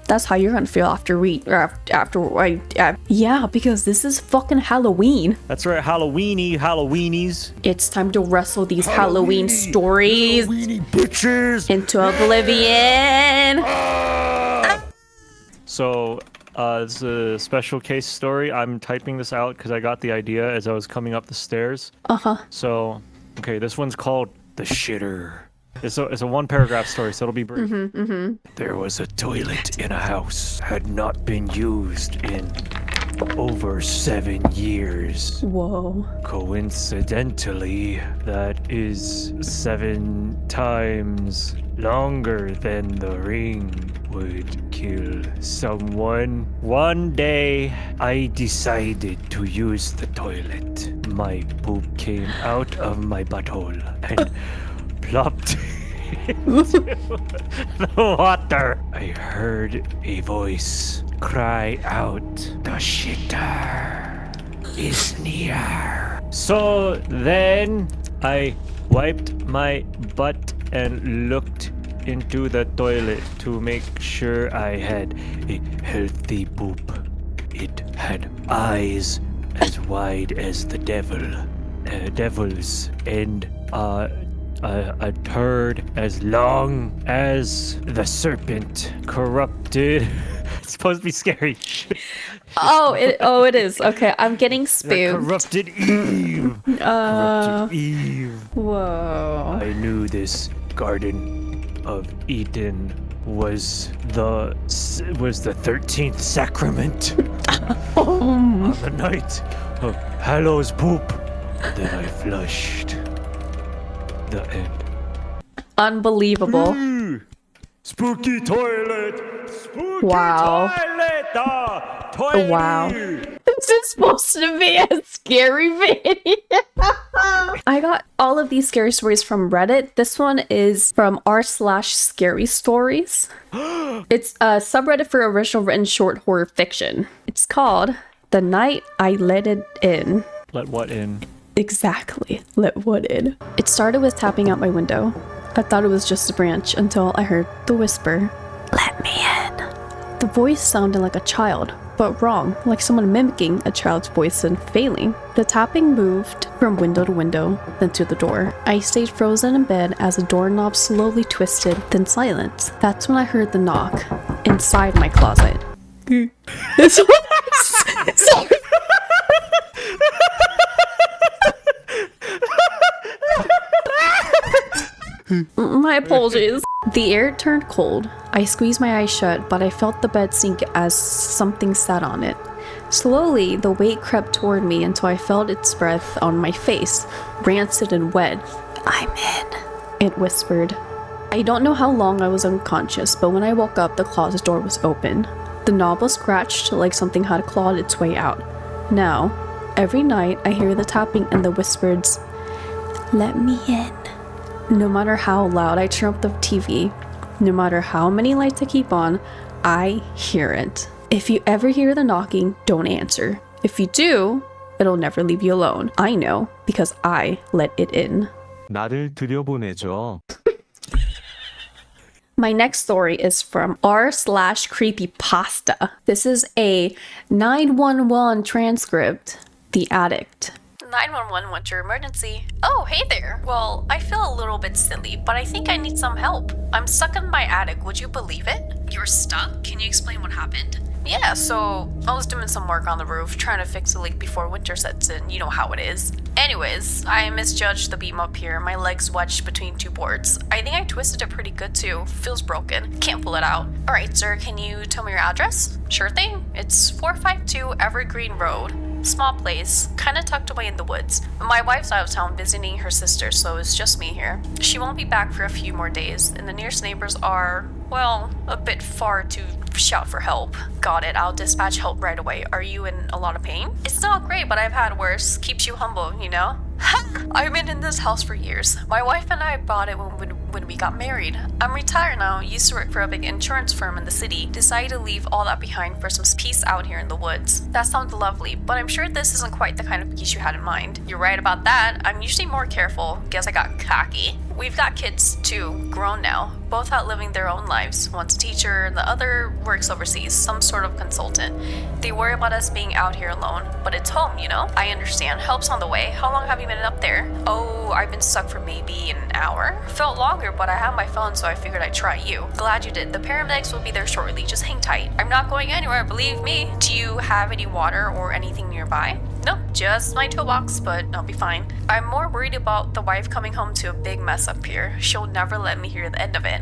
That's how you're gonna feel yeah, because this is fucking Halloween. That's right, Halloweenies. It's time to wrestle these Halloween stories Bitches. into oblivion. So, this is a special case story. I'm typing this out because I got the idea as I was coming up the stairs. So, okay, this one's called The Shitter. It's a one paragraph story, so it'll be brief. There was a toilet in a house had not been used in over 7 years. Whoa. Coincidentally, that is 7 times longer than the ring would kill someone. One day, I decided to use the toilet. My poop came out of my butthole and plopped into the water. I heard a voice cry out, "The shitter is near." So then I wiped my butt and looked into the toilet to make sure I had a healthy poop. It had eyes as wide as the devil's, and a turd as long as the serpent. Corrupted. It's supposed to be scary. It is. Okay, I'm getting spooked. Corrupted Eve. Corrupted Eve. Whoa. I knew this Garden of Eden was the 13th sacrament on the night of Hallows poop. Then I flushed. The end. Unbelievable. Spooky toilet. Spooky Wow. toilet. Toilet. Wow. This is supposed to be a scary video. I got all of these scary stories from Reddit. This one is from r/scary stories. It's a subreddit for original written short horror fiction. It's called The Night I Let It In. Let what in? Exactly. Let what in? It started with tapping out my window. I thought it was just a branch until I heard the whisper, "Let me in." The voice sounded like a child, but wrong, like someone mimicking a child's voice and failing. The tapping moved from window to window, then to the door. I stayed frozen in bed as the doorknob slowly twisted, then silence. That's when I heard the knock inside my closet. Sorry. My apologies. The air turned cold. I squeezed my eyes shut, but I felt the bed sink as something sat on it. Slowly, the weight crept toward me until I felt its breath on my face, rancid and wet. "I'm in," it whispered. I don't know how long I was unconscious, but when I woke up, the closet door was open. The knob was scratched like something had clawed its way out. Now, every night, I hear the tapping and the whispers, "Let me in." No matter how loud I turn up the TV, no matter how many lights I keep on, I hear it. If you ever hear the knocking, don't answer. If you do, it'll never leave you alone. I know, because I let it in. 나를 들여보내줘. My next story is from r/creepypasta. This is a 911 transcript. The Addict. 911, what's your emergency? Oh, hey there. Well, I feel a little bit silly, but I think I need some help. I'm stuck in my attic, would you believe it? You're stuck? Can you explain what happened? Yeah, so I was doing some work on the roof, trying to fix a leak before winter sets in. You know how it is. Anyways, I misjudged the beam up here. My leg's wedged between 2 boards. I think I twisted it pretty good too. Feels broken. Can't pull it out. Alright, sir, can you tell me your address? Sure thing. It's 452 Evergreen Road. Small place, kinda tucked away in the woods. My wife's out of town visiting her sister, so it's just me here. She won't be back for a few more days, and the nearest neighbors are, well, a bit far to shout for help. Got it, I'll dispatch help right away. Are you in a lot of pain? It's not great, but I've had worse. Keeps you humble, you know? I've been in this house for years. My wife and I bought it when we got married. I'm retired now, used to work for a big insurance firm in the city. Decided to leave all that behind for some peace out here in the woods. That sounds lovely, but I'm sure this isn't quite the kind of peace you had in mind. You're right about that. I'm usually more careful. Guess I got cocky. We've got kids too, grown now, both out living their own lives. One's a teacher, the other works overseas, some sort of consultant. They worry about us being out here alone, but it's home, you know? I understand, help's on the way. How long have you been up there? Oh, I've been stuck for maybe an hour? Felt longer, but I have my phone, so I figured I'd try you. Glad you did. The paramedics will be there shortly, just hang tight. I'm not going anywhere, believe me. Do you have any water or anything nearby? Nope, just my toolbox, but I'll be fine. I'm more worried about the wife coming home to a big mess up here. She'll never let me hear the end of it.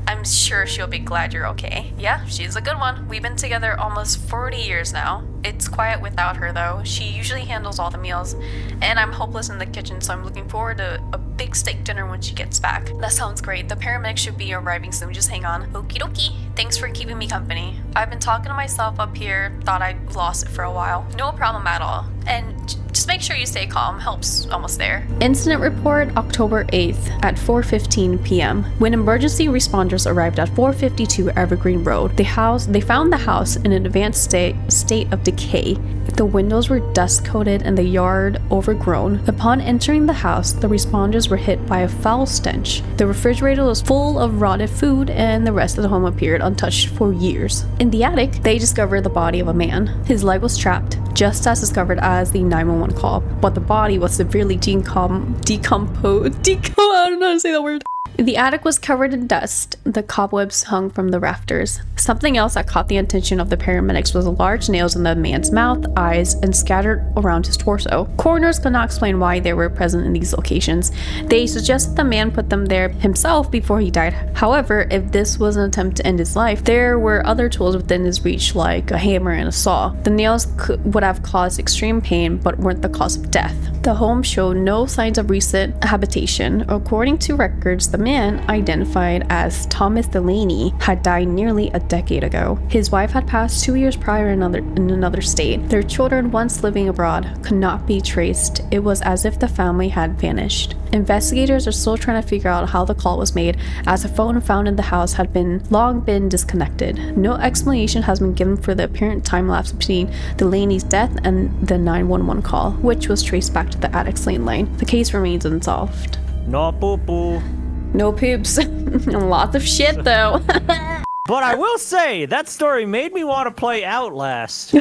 I'm sure she'll be glad you're okay. Yeah, she's a good one. We've been together almost 40 years now. It's quiet without her though. She usually handles all the meals, and I'm hopeless in the kitchen, so I'm looking forward to a big steak dinner when she gets back. That sounds great. The paramedics should be arriving soon. Just hang on. Okie dokie. Thanks for keeping me company. I've been talking to myself up here. Thought I'd lost it for a while. No problem at all. And just make sure you stay calm. Help's almost there. Incident report October 8th at 4:15 p.m. When emergency responders arrived at 452 Evergreen Road, they found the house in an advanced state of decay. The windows were dust coated and the yard overgrown. Upon entering the house, the responders were hit by a foul stench. The refrigerator was full of rotted food, and the rest of the home appeared untouched for years. In the attic, they discovered the body of a man. His leg was trapped, just as discovered as the 911 call, but the body was severely decomposed. I don't know how to say that word. The attic was covered in dust. The cobwebs hung from the rafters. Something else that caught the attention of the paramedics was large nails in the man's mouth, eyes, and scattered around his torso. Coroners could not explain why they were present in these locations. They suggested the man put them there himself before he died. However, if this was an attempt to end his life, there were other tools within his reach, like a hammer and a saw. The nails would have caused extreme pain, but weren't the cause of death. The home showed no signs of recent habitation. According to records, the man, identified as Thomas Delaney, had died nearly a decade ago. His wife had passed 2 years prior in another state. Their children, once living abroad, could not be traced. It was as if the family had vanished. Investigators are still trying to figure out how the call was made, as the phone found in the house had long been disconnected. No explanation has been given for the apparent time lapse between Delaney's death and the 911 call, which was traced back to the attic's landline. The case remains unsolved. No poo-poo. No poops. Lots of shit though. But I will say, that story made me want to play Outlast.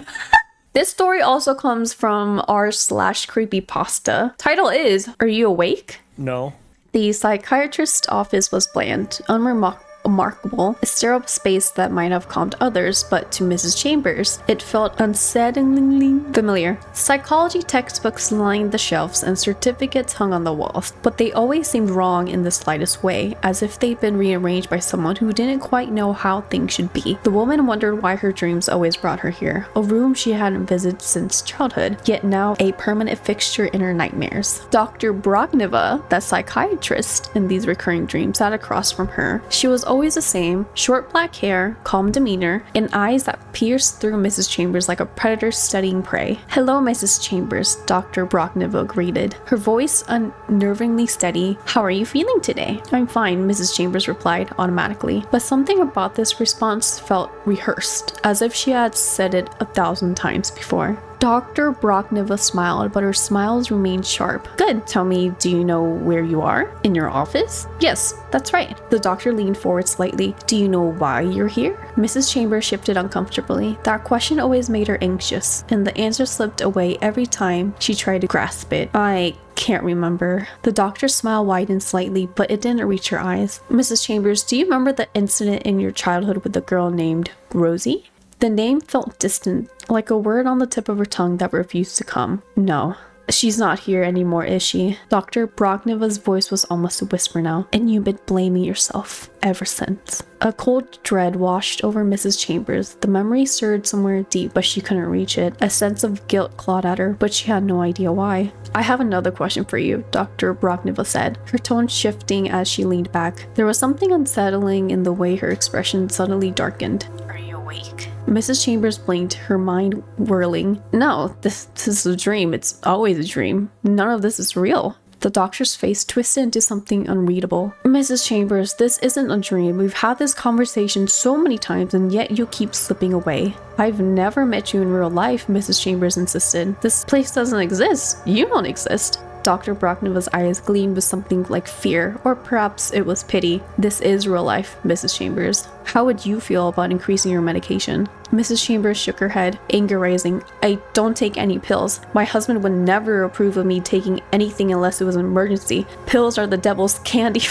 This story also comes from r/creepypasta. Title is, Are You Awake? No. The psychiatrist's office was bland, unremarkable, a sterile space that might have calmed others, but to Mrs. Chambers, it felt unsettlingly familiar. Psychology textbooks lined the shelves and certificates hung on the walls, but they always seemed wrong in the slightest way, as if they'd been rearranged by someone who didn't quite know how things should be. The woman wondered why her dreams always brought her here, a room she hadn't visited since childhood, yet now a permanent fixture in her nightmares. Dr. Brogneva, the psychiatrist in these recurring dreams, sat across from her. She was always the same, short black hair, calm demeanor, and eyes that pierced through Mrs. Chambers like a predator studying prey. Hello, Mrs. Chambers, Dr. Brockneville greeted, her voice unnervingly steady. How are you feeling today? I'm fine, Mrs. Chambers replied automatically, but something about this response felt rehearsed, as if she had said it 1,000 times before. Dr. Brockneva smiled, but her smiles remained sharp. Good. Tell me, do you know where you are? In your office? Yes, that's right. The doctor leaned forward slightly. Do you know why you're here? Mrs. Chambers shifted uncomfortably. That question always made her anxious, and the answer slipped away every time she tried to grasp it. I can't remember. The doctor's smile widened slightly, but it didn't reach her eyes. Mrs. Chambers, do you remember the incident in your childhood with the girl named Rosie? The name felt distant, like a word on the tip of her tongue that refused to come. No. She's not here anymore, is she? Dr. Brogneva's voice was almost a whisper now, and you've been blaming yourself ever since. A cold dread washed over Mrs. Chambers. The memory stirred somewhere deep, but she couldn't reach it. A sense of guilt clawed at her, but she had no idea why. I have another question for you, Dr. Brogneva said, her tone shifting as she leaned back. There was something unsettling in the way her expression suddenly darkened. Are you awake? Mrs. Chambers blinked, her mind whirling. No, this is a dream. It's always a dream. None of this is real. The doctor's face twisted into something unreadable. Mrs. Chambers, this isn't a dream. We've had this conversation so many times, and yet you keep slipping away. I've never met you in real life, Mrs. Chambers insisted. This place doesn't exist. You don't exist. Dr. Brocknova's eyes gleamed with something like fear, or perhaps it was pity. This is real life, Mrs. Chambers. How would you feel about increasing your medication? Mrs. Chambers shook her head, anger rising. I don't take any pills. My husband would never approve of me taking anything unless it was an emergency. Pills are the devil's candy.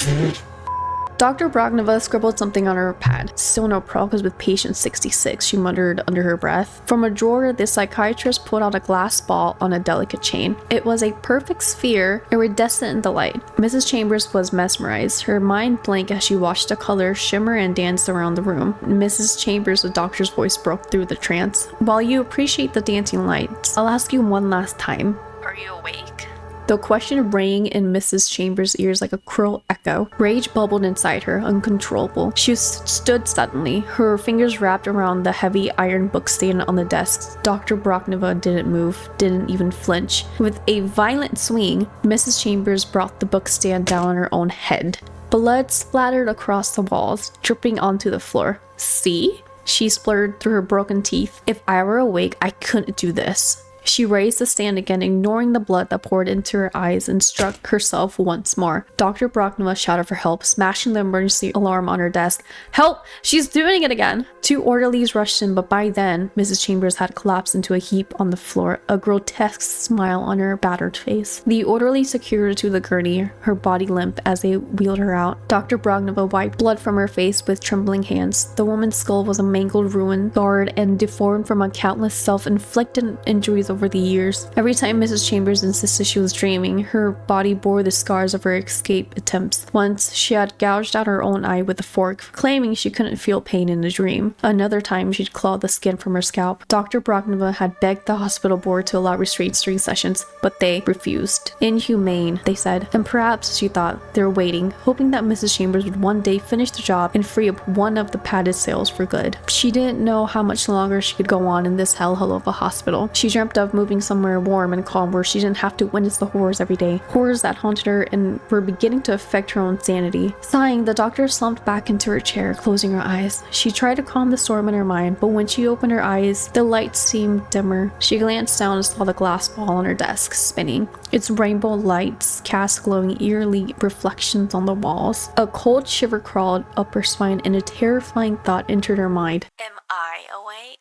Dr. Brocknova scribbled something on her pad. Still no progress with patient 66, she muttered under her breath. From a drawer, the psychiatrist pulled out a glass ball on a delicate chain. It was a perfect sphere, iridescent in the light. Mrs. Chambers was mesmerized, her mind blank as she watched the color shimmer and dance around the room. Mrs. Chambers, the doctor's voice broke through the trance. While you appreciate the dancing lights, I'll ask you one last time. Are you awake? The question rang in Mrs. Chambers' ears like a cruel echo. Rage bubbled inside her, uncontrollable. She stood suddenly, her fingers wrapped around the heavy iron bookstand on the desk. Dr. Brocknova didn't move, didn't even flinch. With a violent swing, Mrs. Chambers brought the bookstand down on her own head. Blood splattered across the walls, dripping onto the floor. See? She spluttered through her broken teeth. If I were awake, I couldn't do this. She raised the stand again, ignoring the blood that poured into her eyes, and struck herself once more. Dr. Brocknova shouted for help, smashing the emergency alarm on her desk. Help! She's doing it again! 2 orderlies rushed in, but by then, Mrs. Chambers had collapsed into a heap on the floor, a grotesque smile on her battered face. The orderly secured her to the gurney, her body limp as they wheeled her out. Dr. Brocknova wiped blood from her face with trembling hands. The woman's skull was a mangled ruin, scarred and deformed from a countless self-inflicted injuries over the years. Every time Mrs. Chambers insisted she was dreaming, her body bore the scars of her escape attempts. Once, she had gouged out her own eye with a fork, claiming she couldn't feel pain in the dream. Another time, she'd clawed the skin from her scalp. Dr. Brocknova had begged the hospital board to allow restraints during sessions, but they refused. Inhumane, they said, and perhaps, she thought, they were waiting, hoping that Mrs. Chambers would one day finish the job and free up one of the padded cells for good. She didn't know how much longer she could go on in this hellhole of a hospital. She dreamt of moving somewhere warm and calm where she didn't have to witness the horrors every day. Horrors that haunted her and were beginning to affect her own sanity. Sighing, the doctor slumped back into her chair, closing her eyes. She tried to calm the storm in her mind, but when she opened her eyes, the light seemed dimmer. She glanced down and saw the glass ball on her desk spinning. Its rainbow lights cast glowing eerily reflections on the walls. A cold shiver crawled up her spine and a terrifying thought entered her mind. Am I awake?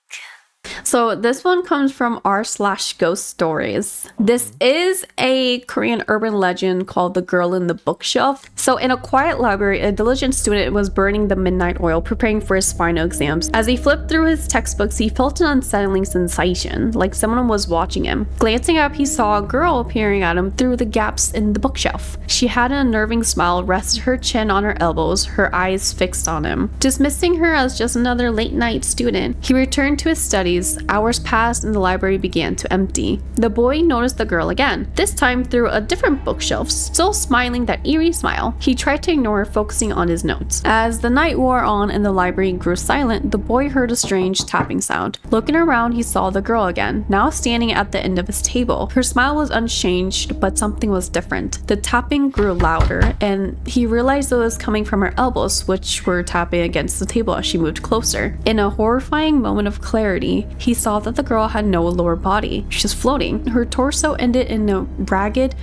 So this one comes from r/ghost stories. This is a Korean urban legend called The Girl in the Bookshelf. So in a quiet library, a diligent student was burning the midnight oil, preparing for his final exams. As he flipped through his textbooks, he felt an unsettling sensation, like someone was watching him. Glancing up, he saw a girl peering at him through the gaps in the bookshelf. She had an unnerving smile, rested her chin on her elbows, her eyes fixed on him. Dismissing her as just another late-night student, he returned to his studies. Hours passed and the library began to empty. The boy noticed the girl again, this time through a different bookshelf, still smiling that eerie smile. He tried to ignore her, focusing on his notes. As the night wore on and the library grew silent, the boy heard a strange tapping sound. Looking around, he saw the girl again, now standing at the end of his table. Her smile was unchanged, but something was different. The tapping grew louder, and he realized it was coming from her elbows, which were tapping against the table as she moved closer. In a horrifying moment of clarity, he saw that the girl had no lower body. She was floating. Her torso ended in a ragged,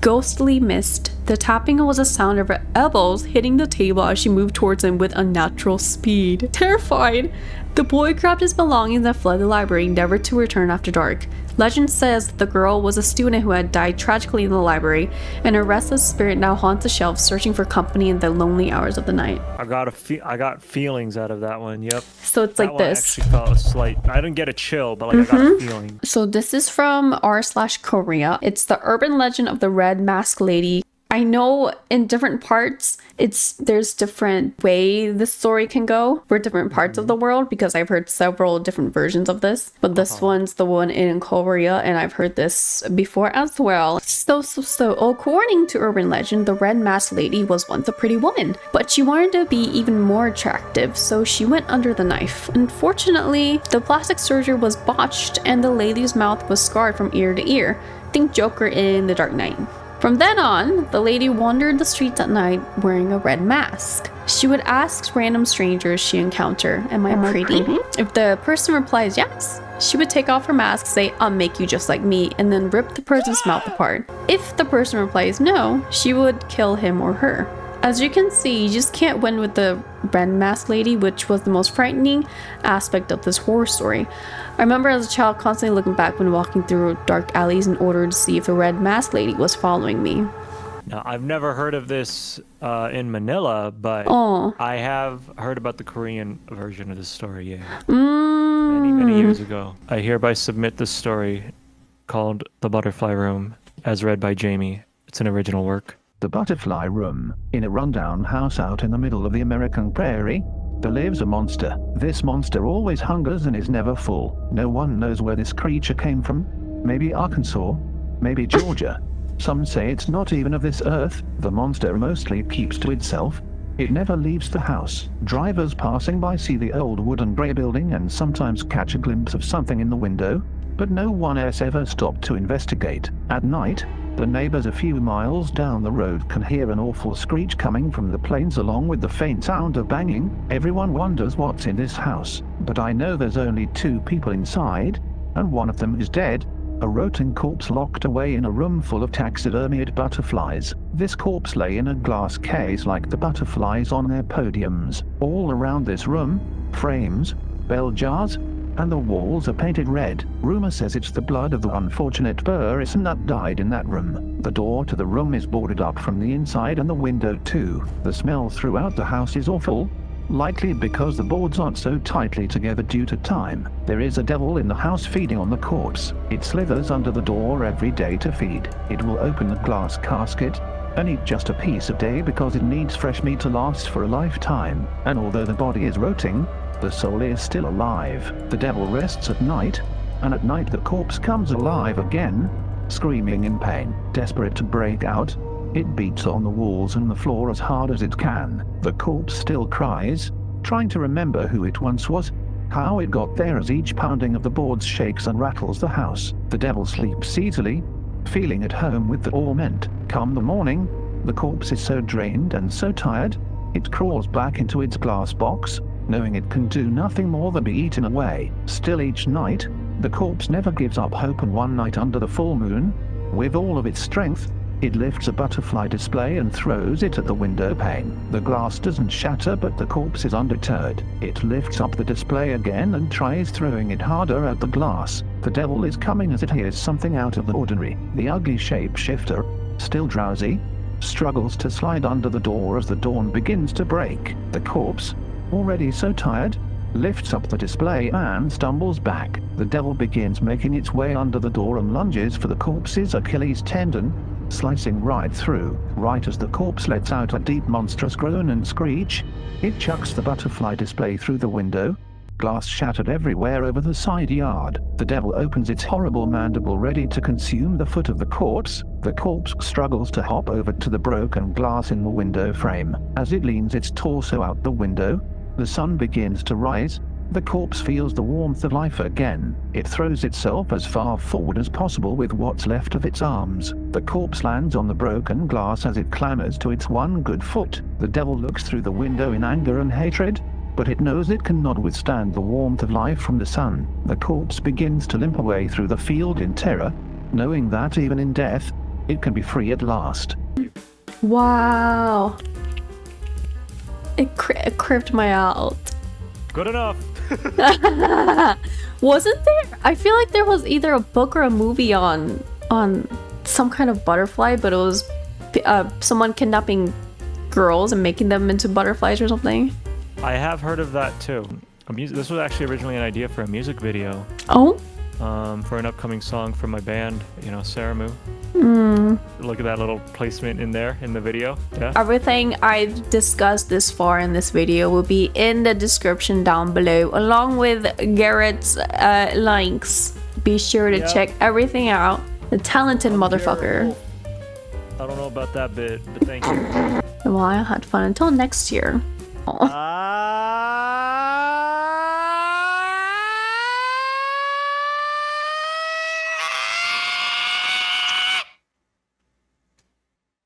ghostly mist. The tapping was a sound of her elbows hitting the table as she moved towards him with unnatural speed. Terrified, the boy grabbed his belongings and fled the library, never to return after dark. Legend says that the girl was a student who had died tragically in the library, and her restless spirit now haunts the shelves, searching for company in the lonely hours of the night. I got feelings out of that one. Yep. So it's like this. I actually felt a slight. I didn't get a chill, but like I got a feeling. So this is from r/Korea. It's the urban legend of the red masked lady. I know in different parts, there's different way this story can go for different parts of the world, because I've heard several different versions of this. But this one's the one in Korea, and I've heard this before as well. So according to urban legend, the red masked lady was once a pretty woman, but she wanted to be even more attractive, so she went under the knife. Unfortunately, the plastic surgery was botched, and the lady's mouth was scarred from ear to ear. Think Joker in The Dark Knight. From then on, the lady wandered the streets at night wearing a red mask. She would ask random strangers she encountered, "Am I pretty?" If the person replies yes, She would take off her mask, say, "I'll make you just like me," and then rip the person's mouth apart. If the person replies no, she would kill him or her. As you can see, you just can't win with the red mask lady, which was the most frightening aspect of this horror story. I remember as a child constantly looking back when walking through dark alleys in order to see if the red mask lady was following me. Now, I've never heard of this in Manila, but I have heard about the Korean version of this story, yeah. Many years ago. I hereby submit this story called The Butterfly Room, as read by Jamie. It's an original work. The Butterfly Room. In a rundown house out in the middle of the American prairie, there lives a monster. This monster always hungers and is never full. No one knows where this creature came from. Maybe Arkansas, maybe Georgia. Some say it's not even of this earth. The monster mostly keeps to itself. It never leaves the house. Drivers passing by see the old wooden grey building and sometimes catch a glimpse of something in the window, but no one else ever stopped to investigate. At night, the neighbors a few miles down the road can hear an awful screech coming from the plains along with the faint sound of banging. Everyone wonders what's in this house, but I know there's only 2 people inside, and one of them is dead. A rotting corpse locked away in a room full of taxidermied butterflies. This corpse lay in a glass case like the butterflies on their podiums. All around this room, frames, bell jars, and the walls are painted red. Rumor says it's the blood of the unfortunate person that died in that room. The door to the room is boarded up from the inside and the window too. The smell throughout the house is awful. Likely because the boards aren't so tightly together due to time. There is a devil in the house feeding on the corpse. It slithers under the door every day to feed. It will open the glass casket and eat just a piece a day because it needs fresh meat to last for a lifetime. And although the body is rotting, the soul is still alive. The devil rests at night, and at night the corpse comes alive again, screaming in pain. Desperate to break out, it beats on the walls and the floor as hard as it can. The corpse still cries, trying to remember who it once was, how it got there as each pounding of the boards shakes and rattles the house. The devil sleeps easily, feeling at home with the torment. Come the morning, the corpse is so drained and so tired, it crawls back into its glass box, knowing it can do nothing more than be eaten away. Still each night, the corpse never gives up hope, and one night under the full moon, with all of its strength, it lifts a butterfly display and throws it at the window pane. The glass doesn't shatter, but the corpse is undeterred. It lifts up the display again and tries throwing it harder at the glass. The devil is coming as it hears something out of the ordinary. The ugly shape-shifter, still drowsy, struggles to slide under the door as the dawn begins to break. The corpse, already so tired, lifts up the display and stumbles back. The devil begins making its way under the door and lunges for the corpse's Achilles tendon, slicing right through. Right as the corpse lets out a deep monstrous groan and screech, it chucks the butterfly display through the window, glass shattered everywhere over the side yard. The devil opens its horrible mandible ready to consume the foot of the corpse. The corpse struggles to hop over to the broken glass in the window frame. As it leans its torso out the window, the sun begins to rise. The corpse feels the warmth of life again. It throws itself as far forward as possible with what's left of its arms. The corpse lands on the broken glass as it clambers to its one good foot. The devil looks through the window in anger and hatred, but it knows it cannot withstand the warmth of life from the sun. The corpse begins to limp away through the field in terror, knowing that even in death, it can be free at last. Wow. It creeped me out. Good enough. Wasn't there? I feel like there was either a book or a movie on some kind of butterfly, but it was someone kidnapping girls and making them into butterflies or something. I have heard of that too. This was actually originally an idea for a music video. Oh? For an upcoming song from my band, Saramu. Look at that little placement in there in the video. Yeah. Everything I've discussed this far in this video will be in the description down below, along with Garret's links. Be sure to check everything out. The talented motherfucker. I don't know about that bit, but thank you. Well, I had fun until next year.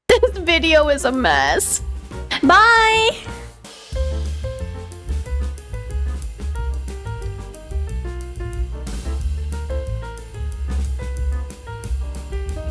This video is a mess. Bye!